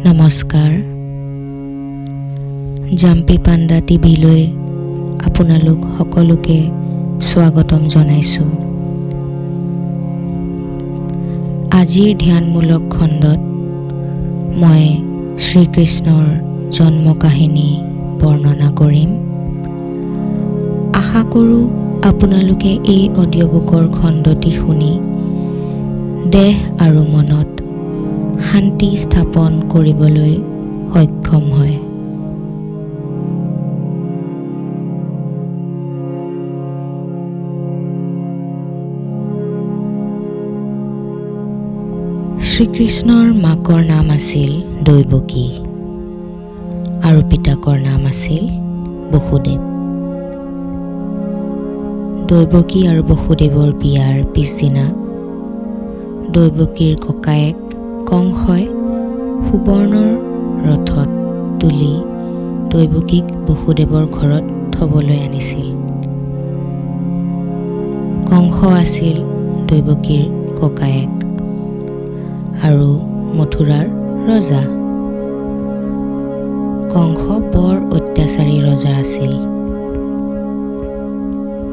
নমস্কাৰ। জাম্পি পাণ্ডা টিভিলৈ আপোনালোক সকলোকে স্বাগতম জনাইছোঁ। আজিৰ ধ্যানমূলক খণ্ডত মই শ্ৰীকৃষ্ণৰ জন্ম কাহিনী বৰ্ণনা কৰিম। আশা কৰোঁ আপোনালোকে এই অডিঅ'বুকৰ খণ্ডটি শুনি দেহ আৰু মনত শান্তি স্থাপন কৰিবলৈ সক্ষম হয়। শ্ৰীকৃষ্ণৰ মাকৰ নাম আছিল দৈৱকী আৰু পিতাকৰ নাম আছিল বসুদেৱ। দৈৱকী আৰু বসুদেৱৰ বিয়াৰ পিছদিনা দৈৱকীৰ ককায়েক কংসই সুবৰ্ণৰ ৰথত তুলি দৈৱকীক বসুদেৱৰ ঘৰত থবলৈ আনিছিল। কংস আছিল দৈৱকীৰ ককায়েক আৰু মথুৰাৰ ৰজা। কংস বৰ অত্যাচাৰী ৰজা আছিল।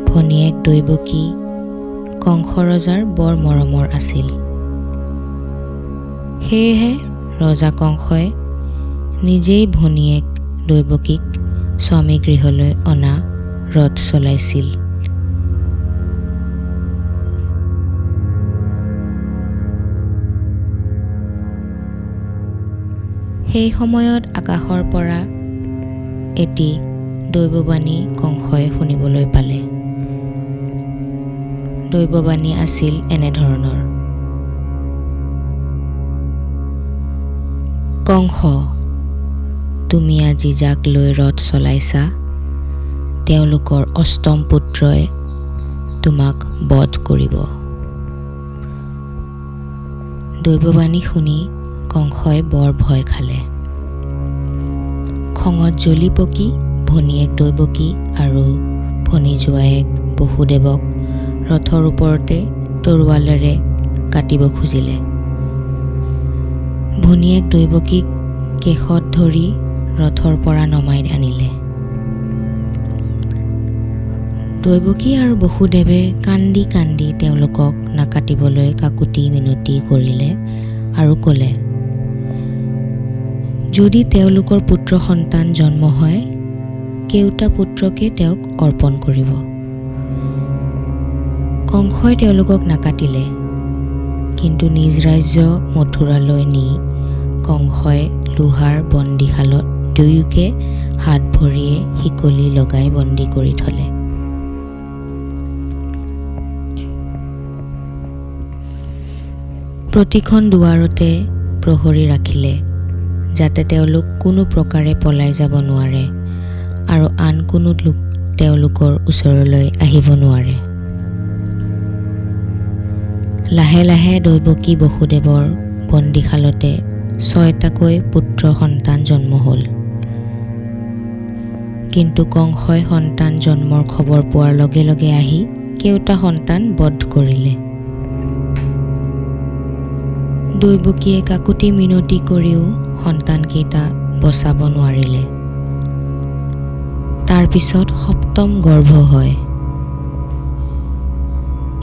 ভনীয়েক দৈৱকী কংস ৰজাৰ বৰ মৰমৰ আছিল। সেয়েহে ৰজা কংসই নিজেই ভনীয়েক দৈৱকীক স্বামী গৃহলৈ অনা ৰথ চলাইছিল। সেই সময়ত আকাশৰ পৰা এটি দৈৱবাণী কংসই শুনিবলৈ পালে। দৈৱবাণী আছিল এনেধৰণৰ: কংস, তুমি আজি যাক লৈ ৰথ চলাইছা তেওঁলোকৰ অষ্টম পুত্ৰই তোমাক বধ কৰিব। দৈৱবাণী শুনি কংসই বৰ ভয় খালে। খঙত জ্বলি পকি ভনীয়েক দৈৱকী আৰু ভনী জোৱায়েক বসুদেৱক ৰথৰ ওপৰতে তৰোৱালেৰে কাটিব খুজিলে। ভনীয়েক দৈৱকীক কেশত ধৰি ৰথৰ পৰা নমাই আনিলে। দৈৱকী আৰু বসুদেৱে কান্দি কান্দি তেওঁলোকক নাকাটিবলৈ কাকুতি মিনতি কৰিলে আৰু ক'লে, যদি তেওঁলোকৰ পুত্ৰ সন্তান জন্ম হয় কেওটা পুত্ৰকে তেওঁক অৰ্পণ কৰিব। কংসই তেওঁলোকক নাকাটিলে, কিন্তু নিজ ৰাজ্য মথুৰালৈ নি কংসই লোহাৰ বন্দীশালত দুয়োকে হাত ভৰিয়ে শিকলি লগাই বন্দী কৰি থলে। প্ৰতিখন দুৱাৰতে প্ৰহৰী ৰাখিলে, যাতে তেওঁলোক কোনো প্ৰকাৰে পলাই যাব নোৱাৰে আৰু আন কোনো লোক তেওঁলোকৰ ওচৰলৈ আহিব নোৱাৰে। লাহে লাহে দৈৱকী বসুদেৱৰ বন্দীশালতে 6টাকৈ পুত্ৰ সন্তান জন্ম হ'ল। কিন্তু কংসই সন্তান জন্মৰ খবৰ পোৱাৰ লগে লগে আহি কেওটা সন্তান বধ কৰিলে। দৈৱকীয়ে কাকুতি মিনতি কৰিও সন্তানকেইটা বচাব নোৱাৰিলে। তাৰ পিছত সপ্তম গৰ্ভ হয়।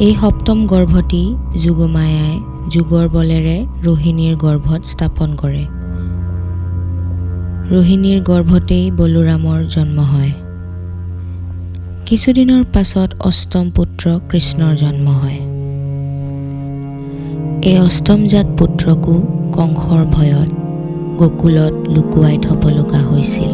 এই সপ্তম গৰ্ভটি যোগমায়াই যোগৰ বলেৰে ৰোহিণীৰ গৰ্ভত স্থাপন কৰে। ৰোহিণীৰ গৰ্ভতেই বলোৰামৰ জন্ম হয়। কিছুদিনৰ পাছত অষ্টম পুত্ৰ কৃষ্ণৰ জন্ম হয়। এই অষ্টমজাত পুত্ৰকো কংসৰ ভয়ত গোকুলত লুকুৱাই থব লগা হৈছিল।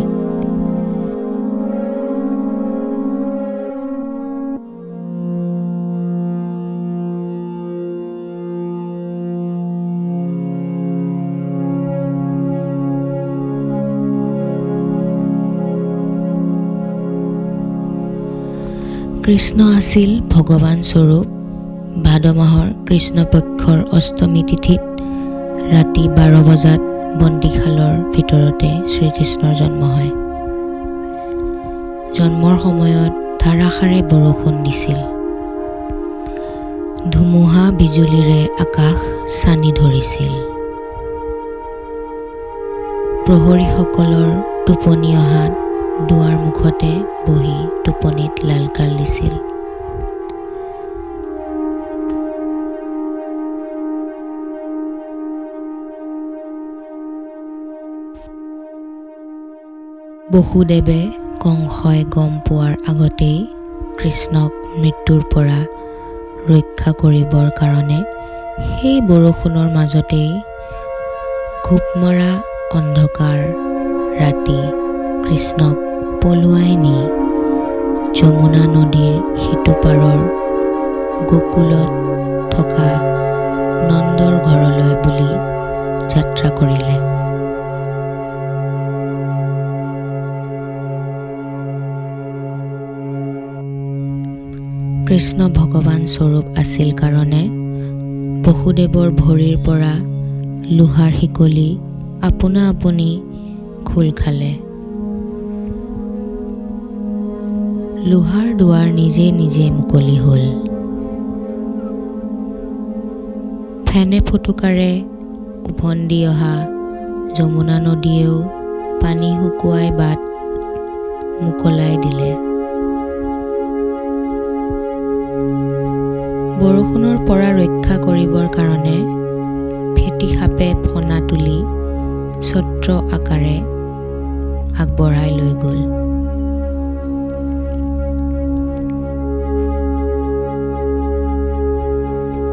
কৃষ্ণ আছিল ভগৱান স্বৰূপ। ভাদ মাহৰ কৃষ্ণপক্ষৰ অষ্টমী তিথিত ৰাতি 12 বজাত বন্দীশালৰ ভিতৰতে শ্ৰীকৃষ্ণৰ জন্ম হয়। জন্মৰ সময়ত ধাৰাসাৰে বৰষুণ দিছিল। ধুমুহা বিজুলীৰে আকাশ ছানি ধৰিছিল। প্ৰহৰীসকলৰ টোপনি অহাত দুৱাৰ মুখতে বহি টোপনিত লালকাল দিছিল। বসুদেৱে কংসই গম পোৱাৰ আগতেই কৃষ্ণক মৃত্যুৰ পৰা ৰক্ষা কৰিবৰ কাৰণে সেই বৰষুণৰ মাজতেই ঘোপমৰা অন্ধকাৰ ৰাতি কৃষ্ণক পলুৱাই নি যমুনা নদীৰ সিটোপাৰৰ গোকুলত থকা নন্দৰ ঘৰলৈ বুলি যাত্ৰা কৰিলে। কৃষ্ণ ভগৱান স্বৰূপ আছিল কাৰণে বসুদেৱৰ ভৰিৰ পৰা লোহাৰ শিকলি আপোনা আপুনি খোল খালে। লোহাৰ দুৱাৰ নিজে নিজে মুকলি হ'ল। ফেনে ফুটুকাৰে উভন্দি অহা যমুনা নদীয়েও পানী শুকুৱাই বাট মোকলাই দিলে। বৰষুণৰ পৰা ৰক্ষা কৰিবৰ কাৰণে ফেটি সাপে ফনা তুলি ছত্ৰ আকাৰে আগবঢ়াই লৈ গ'ল।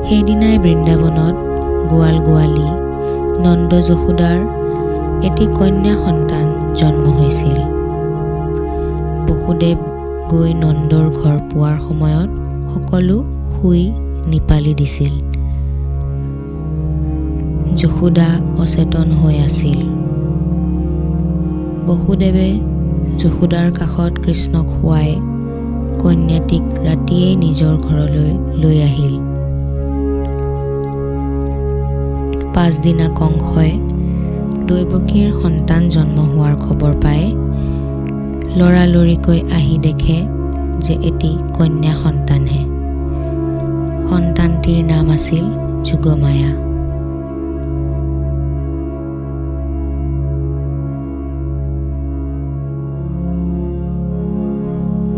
সেইদিনাই বৃন্দাবনত গোৱাল গোৱালী নন্দ যশোদাৰ এটি কন্যা সন্তান জন্ম হৈছিল। বসুদেৱ গৈ নন্দৰ ঘৰ পোৱাৰ সময়ত সকলো শুই নিপালি দিছিল। যশোদা অচেতন হৈ আছিল। বসুদেৱে যশোদাৰ কাষত কৃষ্ণক শুৱাই কন্যাটিক ৰাতিয়েই নিজৰ ঘৰলৈ লৈ আহিল। পাছদিনা কংসই দৈৱকীৰ সন্তান জন্ম হোৱাৰ খবৰ পাই লৰালৰিকৈ আহি দেখে যে এটি কন্যা সন্তানহে। সন্তানটিৰ নাম আছিল যোগমায়া।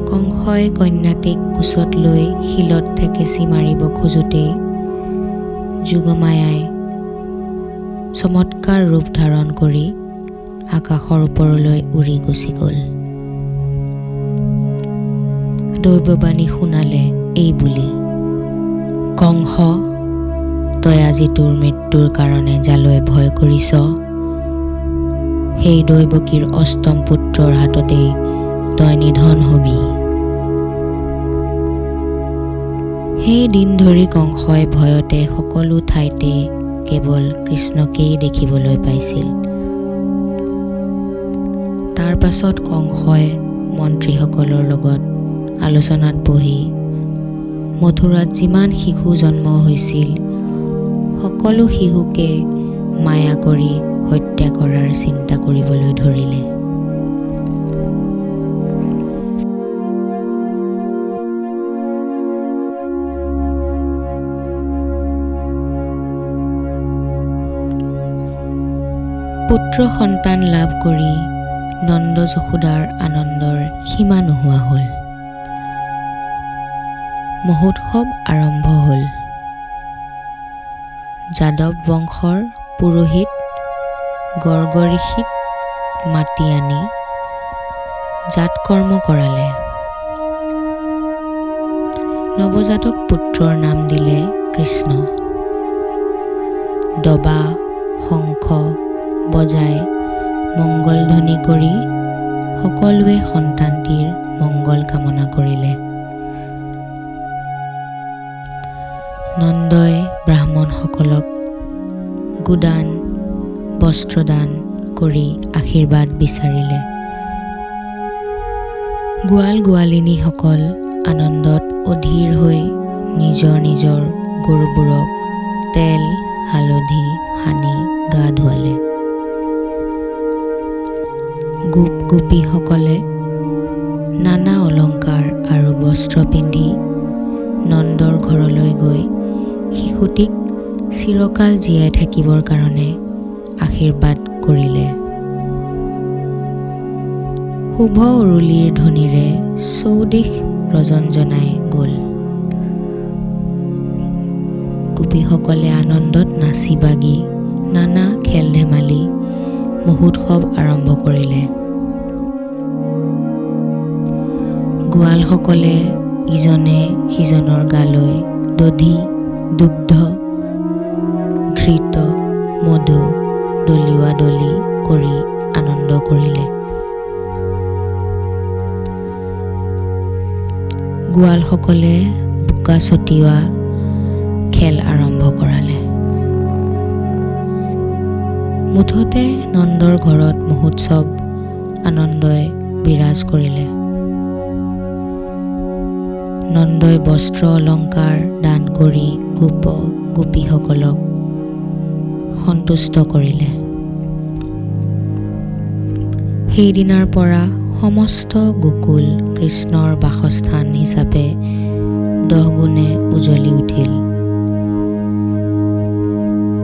কংসই কন্যাটিক কোচত লৈ শিলত ঠেকেচি মাৰিব খোজোতেই যোগমায়াই চমৎকাৰ ৰূপ ধাৰণ কৰি আকাশৰ ওপৰলৈ উৰি গুচি গ'ল। দৈৱবাণী শুনালে এই বুলি, কংস, তই আজি তোৰ মৃত্যুৰ কাৰণে যালৈ ভয় কৰিছ, সেই দৈৱকীৰ অষ্টম পুত্ৰৰ হাততেই তই নিধন হবি। সেই দিন ধৰি কংসই ভয়তে সকলো ঠাইতে কেৱল কৃষ্ণকেই দেখিবলৈ পাইছিল। তাৰ পাছত কংসই মন্ত্ৰীসকলৰ লগত আলোচনাত বহি মথুৰাত যিমান শিশু জন্ম হৈছিল সকলো শিশুকে মায়া কৰি হত্যা কৰাৰ চিন্তা কৰিবলৈ ধৰিলে। পুত্ৰ সন্তান লাভ কৰি নন্দ যশোদাৰ আনন্দৰ সীমা নোহোৱা হ'ল। মহোৎসৱ আৰম্ভ হ'ল। যাদৱ বংশৰ পুৰোহিত গৰ্গ ঋষিক মাতি আনি জাতকৰ্ম কৰালে। নৱজাতক পুত্ৰৰ নাম দিলে কৃষ্ণ। দবা শংখ বজাই মংগল ধ্বনি কৰি সকলোৱে সন্তানটিৰ মংগল কামনা কৰিলে। নন্দই ব্ৰাহ্মণসকলক গোদান বস্ত্ৰদান কৰি আশীৰ্বাদ বিচাৰিলে। গোৱাল গোৱালিনীসকল আনন্দত অধীৰ হৈ নিজৰ নিজৰ গৰুবোৰক তেল হালধি সানি গা ধুৱালে। গোপ গোপীসকলে নানা অলংকাৰ আৰু বস্ত্ৰ পিন্ধি নন্দৰ ঘৰলৈ গৈ শিশুটিক চিৰকাল জীয়াই থাকিবৰ কাৰণে আশীৰ্বাদ কৰিলে। শুভ উৰুলিৰ ধ্বনিৰে চৌদিশ ৰজনজনাই গ'ল। গোপীসকলে আনন্দত নাচি বাগি নানা খেল ধেমালি মহোৎসৱ আৰম্ভ কৰিলে। গোৱালসকলে ইজনে সিজনৰ গালৈ দধি, দুগ্ধ, ঘৃত, মধু দলিওৱা দলি কৰি আনন্দ কৰিলে। গোৱালসকলে বোকা ছটিওৱা খেল আৰম্ভ কৰালে। মুঠতে নন্দৰ ঘৰত মহোৎসৱ আনন্দই বিৰাজ কৰিলে। নন্দই বস্ত্ৰ অলংকাৰ দান কৰি গোপীসকলক সন্তুষ্ট কৰিলে। সেইদিনাৰ পৰা সমস্ত গোকুল কৃষ্ণৰ বাসস্থান হিচাপে 10 গুণে উজ্বলি উঠিল।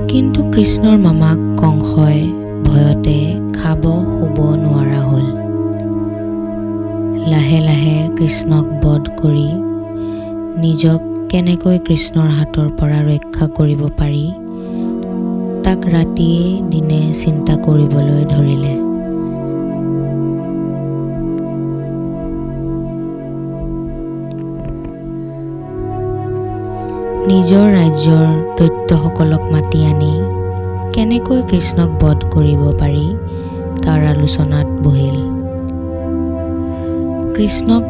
কিন্তু কৃষ্ণৰ মামাক কংসই ভয়তে খাব শুব নোৱাৰা হ'ল। লাহে লাহে কৃষ্ণক বধ কৰি নিজক কেনেকৈ কৃষ্ণৰ হাতৰ পৰা ৰক্ষা কৰিব পাৰি তাক ৰাতিয়ে দিনে চিন্তা কৰিবলৈ ধৰিলে। নিজৰ ৰাজ্যৰ দৈত্যসকলক মাতি আনি কেনেকৈ কৃষ্ণক বধ কৰিব পাৰি তাৰ আলোচনাত বহিল। কৃষ্ণক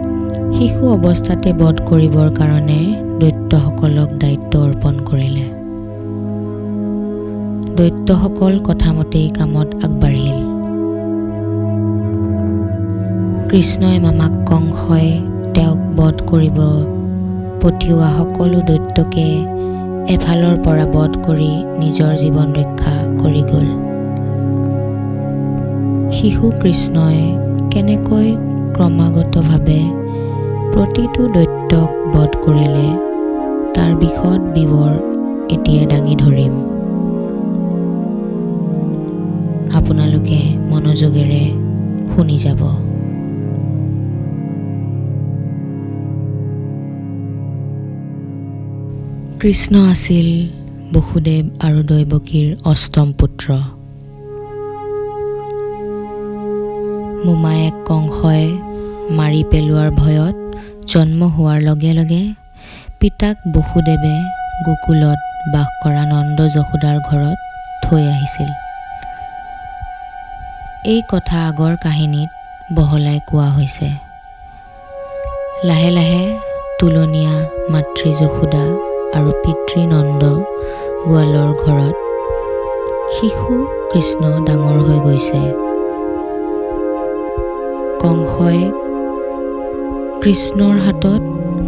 শিশু অৱস্থাতে বধ কৰিবৰ কাৰণে দৈত্যসকলক দায়িত্ব অৰ্পণ কৰিলে। দৈত্যসকল কথামতেই কামত আগবাঢ়িল। কৃষ্ণই মামাক কংসই তেওঁক বধ কৰিব পঠিওৱা সকলো দৈত্যকে এফালৰ পৰা বধ কৰি নিজৰ জীৱন ৰক্ষা কৰি গ'ল। শিশু কৃষ্ণই কেনেকৈ ক্ৰমাগতভাৱে প্ৰতিটো দৈত্যক বধ কৰিলে তাৰ বিশদ বিৱৰ এতিয়া দাঙি ধৰিম। আপোনালোকে মনোযোগেৰে শুনি যাব। কৃষ্ণ আছিল বসুদেৱ আৰু দৈৱকীৰ অষ্টম পুত্ৰ। মোমায়েক কংসই মাৰি পেলোৱাৰ ভয়ত জন্ম হোৱাৰ লগে লগে পিতাক বসুদেৱে গোকুলত বাস কৰা নন্দ যশোদাৰ ঘৰত থৈ আহিছিল। এই কথা আগৰ কাহিনীত বহলাই কোৱা হৈছে। লাহে লাহে তুলনীয়া মাতৃ যশোদা আৰু পিতৃ নন্দ গোৱালৰ ঘৰত শিশু কৃষ্ণ ডাঙৰ হৈ গৈছে। কংসই কৃষ্ণৰ হাতত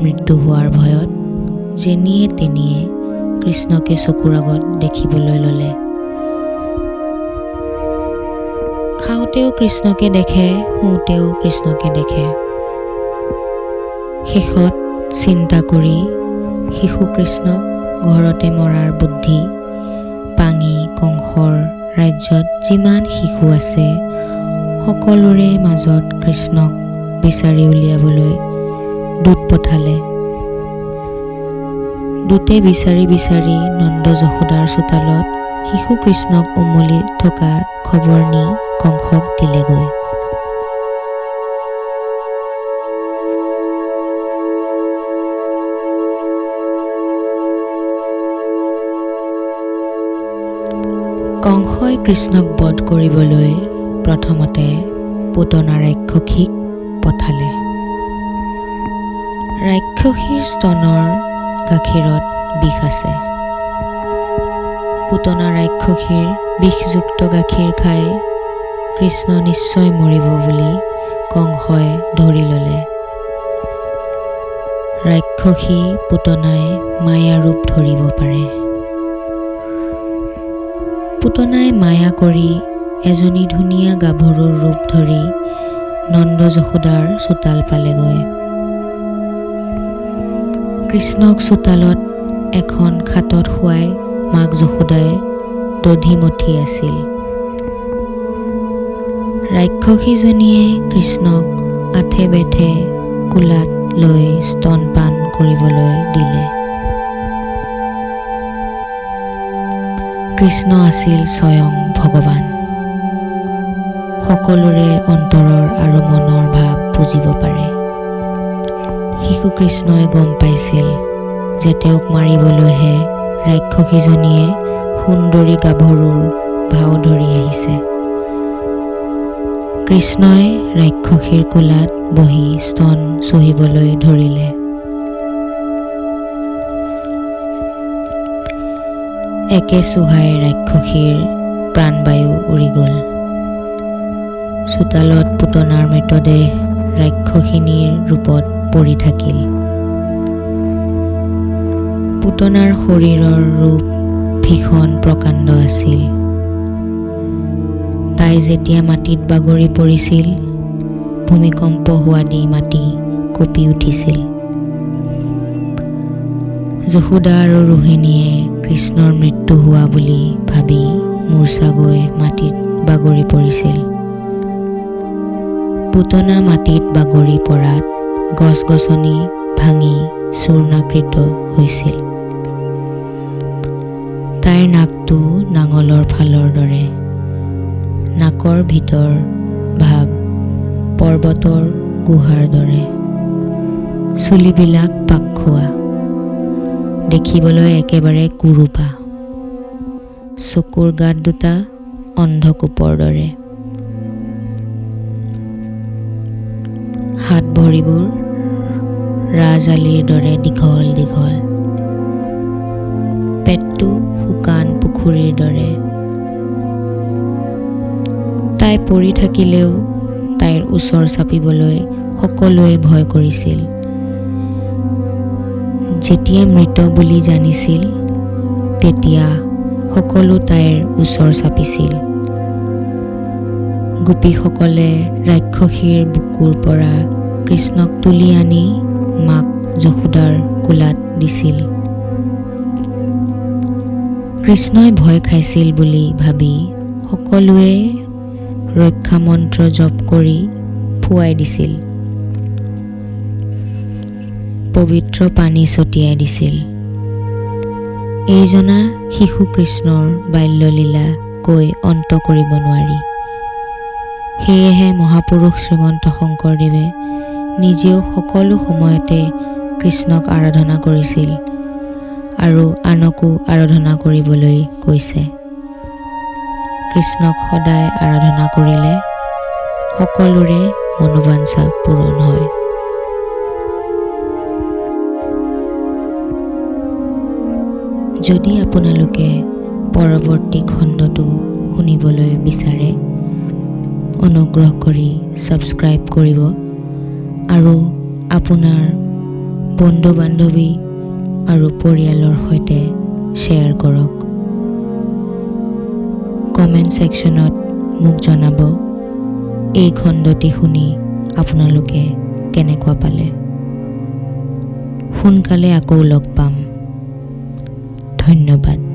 মৃত্যু হোৱাৰ ভয়ত যেনিয়ে তেনিয়ে কৃষ্ণকে চকুৰ আগত দেখিবলৈ ল'লে। খাওঁতেও কৃষ্ণকে দেখে, শুওঁতেও কৃষ্ণকে দেখে। শেষত চিন্তা কৰি শিশু কৃষ্ণক ঘৰতে মৰাৰ বুদ্ধি পাঙি কংসৰ ৰাজ্যত যিমান শিশু আছে সকলোৰে মাজত কৃষ্ণক বিচাৰি উলিয়াবলৈ দূত পঠালে। দূতে বিচাৰি বিচাৰি নন্দ যশোদাৰ চোতালত শিশু কৃষ্ণক উমলি থকা খবৰ নি কংসক দিলেগৈ। কংসই কৃষ্ণক বধ কৰিবলৈ প্ৰথমতে পুতনা ৰাক্ষসীক পঠালে। ৰাক্ষসীৰ স্তনৰ গাখীৰত বিষ আছে। পুতনা ৰাক্ষসীৰ বিষযুক্ত গাখীৰ খাই কৃষ্ণ নিশ্চয় মৰিব বুলি কংসই ধৰি ল'লে। ৰাক্ষসী পুতনাই মায়া ৰূপ ধৰিব পাৰে। পুতনাই মায়া কৰি এজনী ধুনীয়া গাভৰুৰ ৰূপ ধৰি নন্দ যশোদাৰ চোতাল পালেগৈ। কৃষ্ণক চোতালত এখন খাটত শুৱাই মাক যশোদাই দধি মথি আছিল। ৰাক্ষসীজনীয়ে কৃষ্ণক আঠে বেঠে কোলাত লৈ স্তনপান কৰিবলৈ দিলে। কৃষ্ণ আছিল স্বয়ং ভগৱান। সকলোৰে অন্তৰৰ আৰু মনৰ ভাৱ বুজিব পাৰে। শিশু কৃষ্ণই গম পাইছিল যে তেওঁক মাৰিবলৈহে ৰাক্ষসীজনীয়ে সুন্দৰী গাভৰুৰ ভাও ধৰি আহিছে। কৃষ্ণই ৰাক্ষসীৰ কোলাত বহি স্তন চুহিবলৈ ধৰিলে। একে চুহাই ৰাক্ষসীৰ প্ৰাণবায়ু উৰি গ'ল। চোতালত পুতনাৰ মৃতদেহ ৰাক্ষসিনীৰ ৰূপত পৰি থাকিল। পুতনাৰ শৰীৰৰ ৰূপ ভীষণ প্ৰকাণ্ড আছিল। তাই যেতিয়া মাটিত বাগৰি পৰিছিল, ভূমিকম্প হোৱা দি মাটি কঁপি উঠিছিল। যশোদা আৰু ৰোহিণীয়ে কৃষ্ণৰ মৃত্যু হোৱা বুলি ভাবি মূৰ্ছা গৈ মাটিত বাগৰি পৰিছিল। পুতনা মাটিত বাগৰি পৰাত গছ-গছনি ভাঙি চূৰ্ণাকৃত হৈছিল। তাইৰ নাকটো নাঙলৰ ফালৰ দৰে, নাকৰ ভিতৰ ভাৱ পৰ্বতৰ গুহাৰ দৰে, চুলিবিলাক পাক খোৱা, দেখিবলৈ একেবাৰে কুৰূপা, চকুৰ গাত দুটা অন্ধকূপৰ দৰে, হাত ভৰিবোৰ ৰাজআলিৰ দৰে দীঘল দীঘল, পেটটো শুকান পুখুৰীৰ দৰে। তাই পৰি থাকিলেও তাইৰ ওচৰ চাপিবলৈ সকলোৱে ভয় কৰিছিল। যেতিয়া মৃত বুলি জানিছিল, তেতিয়া সকলো তাইৰ ওচৰ চাপিছিল। গোপীসকলে ৰাক্ষসীৰ বুকুৰ পৰা কৃষ্ণক তুলি আনি মাক যশোদাৰ কোলাত দিছিল। কৃষ্ণই ভয় খাইছিল বুলি ভাবি সকলোৱে ৰক্ষা মন্ত্ৰ জপ কৰি ফুৱাই দিছিল। পবিত্ৰ পানী ছটিয়াই দিছিল। এইজনা শিশু কৃষ্ণৰ বাল্যলীলা কৈ অন্ত কৰিব নোৱাৰি। সেয়েহে মহাপুৰুষ শ্ৰীমন্ত শংকৰদেৱে নিজেও সকলো সময়তে কৃষ্ণক আৰাধনা কৰিছিল আৰু আনকো আৰাধনা কৰিবলৈ কৈছে। কৃষ্ণক সদায় আৰাধনা কৰিলে সকলোৰে মনোবাঞ্ছা পূৰণ হয়। যদি আপোনালোকে পৰৱৰ্তী খণ্ডটো শুনিবলৈ বিচাৰে, অনুগ্ৰহ কৰি ছাবস্ক্ৰাইব কৰিব আৰু আপোনাৰ বন্ধু-বান্ধৱী আৰু পৰিয়ালৰ সৈতে শ্বেয়াৰ কৰক। কমেণ্ট ছেকশ্যনত মোক জনাব এই খণ্ডটি শুনি আপোনালোকে কেনেকুৱা পালে। সোনকালে আকৌ লগ পাম। ধন্যবাদ।